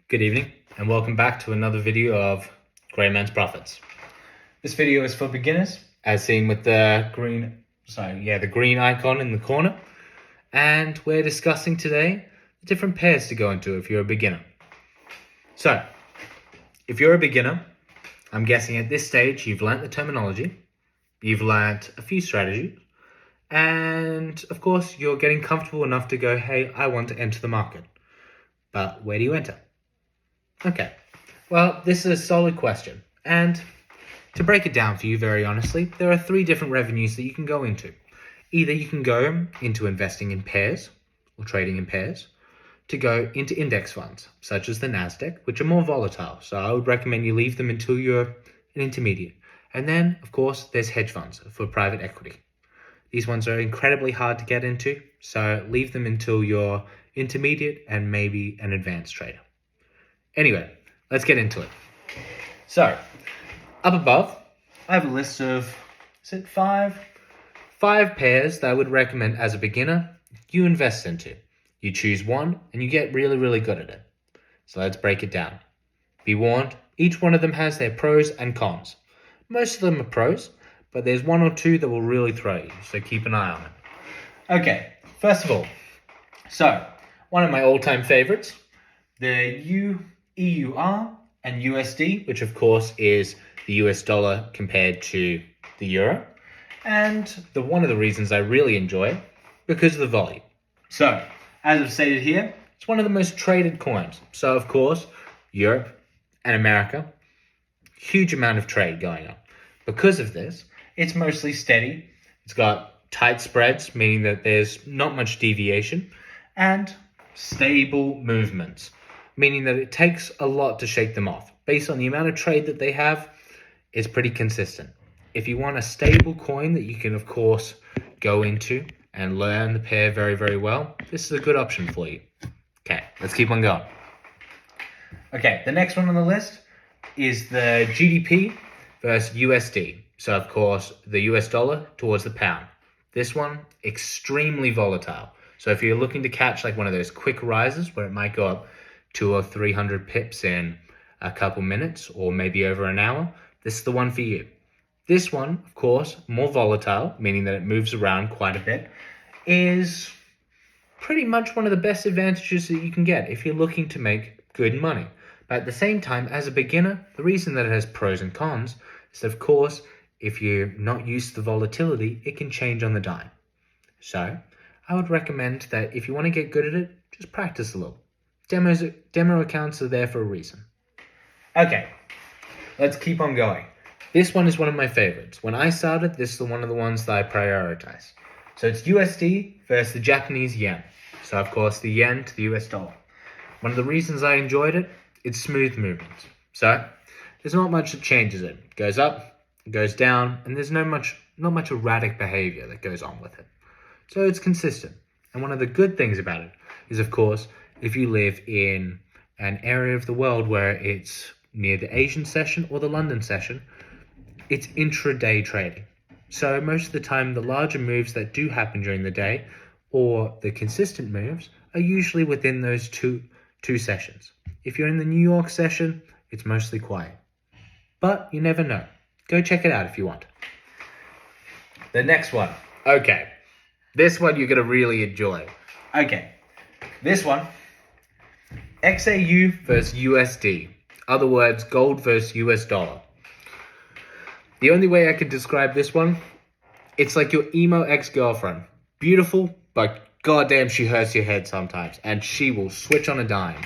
Good evening and welcome back to another video of Grey Man's Profits. This video is for beginners, as seen with the green icon in the corner. And we're discussing today the different pairs to go into if you're a beginner. So, if you're a beginner, I'm guessing at this stage you've learnt the terminology, you've learnt a few strategies, and of course you're getting comfortable enough to go, hey, I want to enter the market. But where do you enter? Okay, well, this is a solid question, and to break it down for you very honestly, there are three different revenues that you can go into. Either you can go into investing in pairs, or trading in pairs, to go into index funds, such as the NASDAQ, which are more volatile, so I would recommend you leave them until you're an intermediate. And then, of course, there's hedge funds for private equity. These ones are incredibly hard to get into, so leave them until you're intermediate and maybe an advanced trader. Anyway, let's get into it. So, up above, I have a list of, five pairs that I would recommend as a beginner you invest into. You choose one and you get really, really good at it. So let's break it down. Be warned, each one of them has their pros and cons. Most of them are pros, but there's one or two that will really throw you, so keep an eye on it. Okay, first of all, so one of my all-time favorites, the EUR and USD, which of course is the US dollar compared to the euro. And one of the reasons I really enjoy it, because of the volume. So, as I've stated here, it's one of the most traded coins. So of course, Europe and America, huge amount of trade going on. Because of this, it's mostly steady. It's got tight spreads, meaning that there's not much deviation, and stable movements, meaning that it takes a lot to shake them off. Based on the amount of trade that they have, it's pretty consistent. If you want a stable coin that you can, of course, go into and learn the pair very, very well, this is a good option for you. Okay, let's keep on going. Okay, the next one on the list is the GDP versus USD. So, of course, the US dollar towards the pound. This one, extremely volatile. So if you're looking to catch like one of those quick rises where it might go up 200 or 300 pips in a couple minutes or maybe over an hour, this is the one for you. This one, of course, more volatile, meaning that it moves around quite a bit, is pretty much one of the best advantages that you can get if you're looking to make good money. But at the same time, as a beginner, the reason that it has pros and cons is that, of course, if you're not used to the volatility, it can change on the dime. So I would recommend that if you want to get good at it, just practice a little. Demo accounts are there for a reason. Okay, let's keep on going. This one is one of my favorites. When I started, this is one of the ones that I prioritize. So it's USD versus the Japanese yen. So of course the yen to the US dollar. One of the reasons I enjoyed it, it's smooth movements. So there's not much that changes it. It goes up, it goes down, and there's not much erratic behavior that goes on with it. So it's consistent. And one of the good things about it is, of course, if you live in an area of the world where it's near the Asian session or the London session, it's intraday trading. So most of the time, the larger moves that do happen during the day or the consistent moves are usually within those two sessions. If you're in the New York session, it's mostly quiet. But you never know. Go check it out if you want. The next one. Okay. This one you're going to really enjoy. Okay. This one. XAU versus USD. Other words, gold versus US dollar. The only way I could describe this one, it's like your emo ex-girlfriend. Beautiful, but goddamn she hurts your head sometimes. And she will switch on a dime.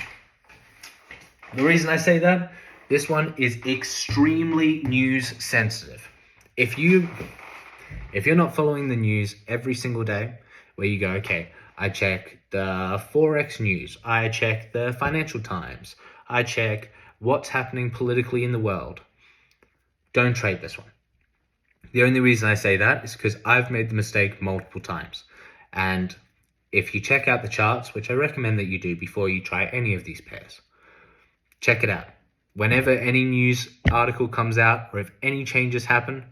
The reason I say that, this one is extremely news sensitive. If you're not following the news every single day, where you go, okay, I check the Forex news, I check the Financial Times, I check what's happening politically in the world, don't trade this one. The only reason I say that is because I've made the mistake multiple times. And if you check out the charts, which I recommend that you do before you try any of these pairs, check it out. Whenever any news article comes out or if any changes happen,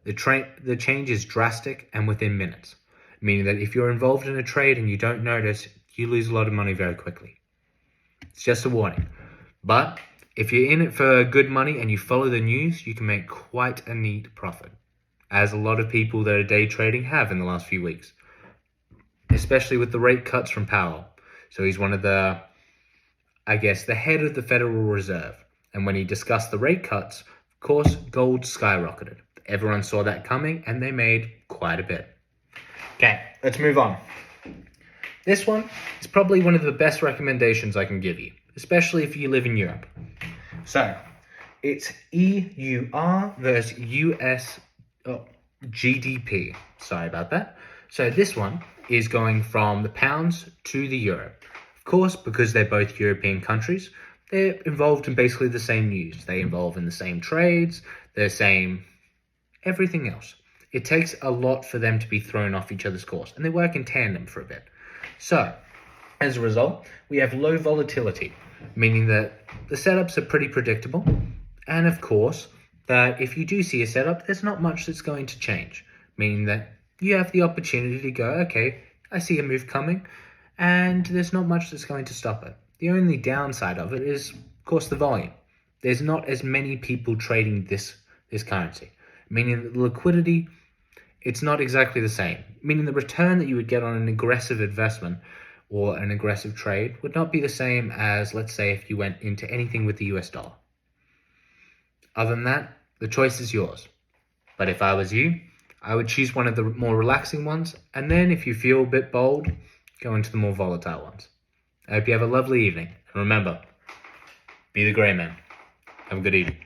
the change is drastic and within minutes. Meaning that if you're involved in a trade and you don't notice, you lose a lot of money very quickly. It's just a warning. But if you're in it for good money and you follow the news, you can make quite a neat profit, as a lot of people that are day trading have in the last few weeks, especially with the rate cuts from Powell. So he's one of the, I guess, the head of the Federal Reserve. And when he discussed the rate cuts, of course, gold skyrocketed. Everyone saw that coming and they made quite a bit. Okay, let's move on. This one is probably one of the best recommendations I can give you, especially if you live in Europe. So, it's EUR versus US GDP. Sorry about that. So this one is going from the pounds to the euro. Of course, because they're both European countries, they're involved in basically the same news. They involve in the same trades, the same everything else. It takes a lot for them to be thrown off each other's course, and they work in tandem for a bit. So, as a result, we have low volatility, meaning that the setups are pretty predictable, and of course, that if you do see a setup, there's not much that's going to change, meaning that you have the opportunity to go, okay, I see a move coming, and there's not much that's going to stop it. The only downside of it is, of course, the volume. There's not as many people trading this currency, meaning that the liquidity, it's not exactly the same, meaning the return that you would get on an aggressive investment or an aggressive trade would not be the same as, let's say, if you went into anything with the US dollar. Other than that, the choice is yours. But if I was you, I would choose one of the more relaxing ones, and then if you feel a bit bold, go into the more volatile ones. I hope you have a lovely evening, and remember, be the grey man. Have a good evening.